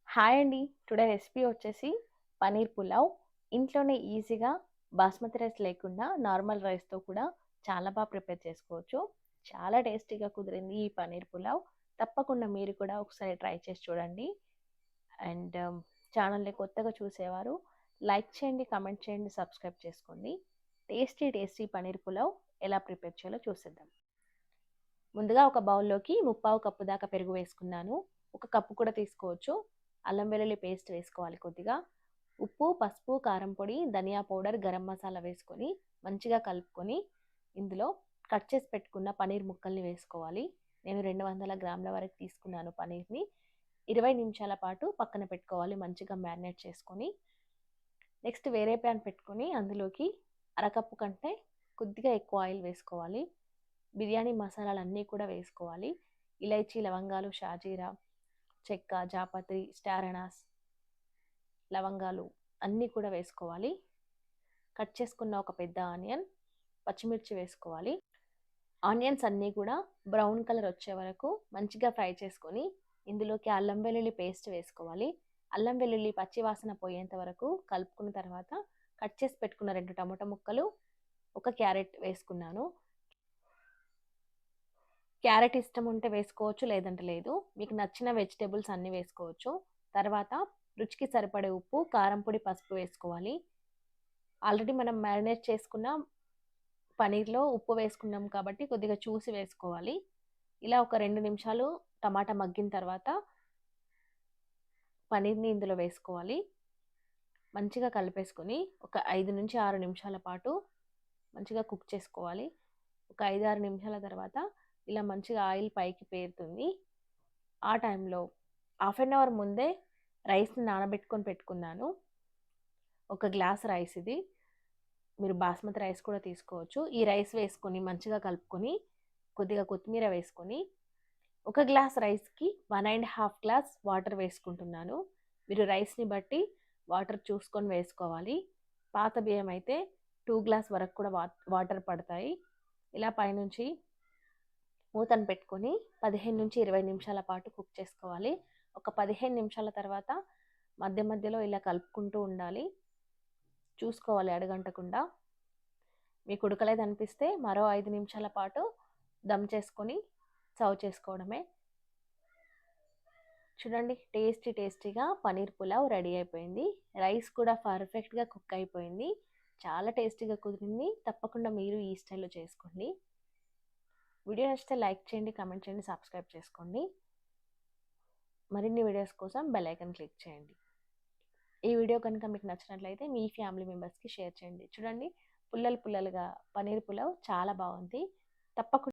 Hi అండి. Today recipe వచ్చేసి పనీర్ పులావ్. ఇంట్లోనే ఈజీగా బాస్మతి రైస్ లేకుండా నార్మల్ రైస్‌తో కూడా చాలా ప్రిపేర్ చేసుకోవచ్చు. చాలా టేస్టీగా కుదిరింది ఈ పనీర్ పులావ్. తప్పకుండా మీరు కూడా ఒకసారి ట్రై చేసి చూడండి. అండ్ ఛానల్‌ని కొత్తగా చూసేవారు లైక్ చేయండి, కామెంట్ చేయండి, సబ్స్క్రైబ్ చేసుకోండి. టేస్టీ పనీర్ పులావ్ ఎలా ప్రిపేర్ చేయాలో చూసేద్దాం. ముందుగా ఒక బౌల్లోకి ముప్పావు కప్పు దాకా పెరుగు వేసుకున్నాను. ఒక కప్పు కూడా తీసుకోవచ్చు. అల్లం వెల్లుల్లి పేస్ట్ వేసుకోవాలి కొద్దిగా. ఉప్పు, పసుపు, కారం పొడి, ధనియా పౌడర్, గరం మసాలా వేసుకొని మంచిగా కలుపుకొని ఇందులో కట్ చేసి పెట్టుకున్న పనీర్ ముక్కల్ని వేసుకోవాలి. నేను 200 గ్రాముల వరకు తీసుకున్నాను పనీర్ని. 20 నిమిషాల పాటు పక్కన పెట్టుకోవాలి మంచిగా మ్యారినేట్ చేసుకొని. నెక్స్ట్ వేరే ప్యాన్ పెట్టుకొని అందులోకి అరకప్పు కంటే కొద్దిగా ఎక్కువ ఆయిల్ వేసుకోవాలి. బిర్యానీ మసాలాలన్నీ కూడా వేసుకోవాలి. ఇలైచీ, లవంగాలు, షాజీరా, చెక్క, జాపత్రి, స్టార్ అనాస్, లవంగాలు అన్నీ కూడా వేసుకోవాలి. కట్ చేసుకున్న ఒక పెద్ద ఆనియన్, పచ్చిమిర్చి వేసుకోవాలి. ఆనియన్స్ అన్నీ కూడా బ్రౌన్ కలర్ వచ్చే వరకు మంచిగా ఫ్రై చేసుకొని ఇందులోకి అల్లం వెల్లుల్లి పేస్ట్ వేసుకోవాలి. అల్లం వెల్లుల్లి పచ్చి వాసన పోయేంత వరకు కలుపుకున్న తర్వాత కట్ చేసి పెట్టుకున్న 2 టమాటా ముక్కలు, ఒక క్యారెట్ వేసుకున్నాను. క్యారెట్ ఇష్టం ఉంటే వేసుకోవచ్చు, లేదంటే లేదు. మీకు నచ్చిన వెజిటేబుల్స్ అన్నీ వేసుకోవచ్చు. తర్వాత రుచికి సరిపడే ఉప్పు, కారం పొడి, పసుపు వేసుకోవాలి. ఆల్రెడీ మనం మ్యారినేట్ చేసుకున్న పనీర్లో ఉప్పు వేసుకున్నాం కాబట్టి కొద్దిగా చూసి వేసుకోవాలి. ఇలా ఒక 2 నిమిషాలు టమాటా మగ్గిన తర్వాత పనీర్ని ఇందులో వేసుకోవాలి. మంచిగా కలిపేసుకొని ఒక 5-6 నిమిషాల పాటు మంచిగా కుక్ చేసుకోవాలి. ఒక 5-6 నిమిషాల తర్వాత ఇలా మంచిగా ఆయిల్ పైకి పేరుతుంది. ఆ టైంలో హాఫ్ అన్ అవర్ ముందే రైస్ని నానబెట్టుకొని పెట్టుకున్నాను. ఒక గ్లాస్ రైస్ ఇది. మీరు బాస్మతి రైస్ కూడా తీసుకోవచ్చు. ఈ రైస్ వేసుకొని మంచిగా కలుపుకొని కొద్దిగా కొత్తిమీర వేసుకొని ఒక గ్లాస్ రైస్కి 1.5 గ్లాస్ వాటర్ వేసుకుంటున్నాను. మీరు రైస్ని బట్టి వాటర్ చూసుకొని వేసుకోవాలి. పాత బియ్యం అయితే 2 గ్లాస్ వరకు కూడా వాటర్ పడతాయి. ఇలా పైనుంచి మూతను పెట్టుకొని 15-20 నిమిషాల పాటు కుక్ చేసుకోవాలి. ఒక 15 నిమిషాల తర్వాత మధ్య మధ్యలో ఇలా కలుపుకుంటూ ఉండాలి. చూసుకోవాలి అడుగంటకుండా. మీకు ఉడకలేదు అనిపిస్తే మరో 5 నిమిషాల పాటు దమ్ చేసుకొని సర్వ్ చేసుకోవడమే. చూడండి, టేస్టీగా పనీర్ పులావ్ రెడీ అయిపోయింది. రైస్ కూడా పర్ఫెక్ట్గా కుక్ అయిపోయింది. చాలా టేస్టీగా కుదిరింది. తప్పకుండా మీరు ఈ స్టైల్లో చేసుకోండి. వీడియో నచ్చితే లైక్ చేయండి, కామెంట్ చేయండి, సబ్స్క్రైబ్ చేసుకోండి. మరిన్ని వీడియోస్ కోసం బెల్ ఐకాన్ క్లిక్ చేయండి. ఈ వీడియో కనుక మీకు నచ్చినట్లయితే మీ ఫ్యామిలీ మెంబర్స్కి షేర్ చేయండి. చూడండి, పుల్లలుగా పనీర్ పులావ్ చాలా బాగుంది. తప్పకుండా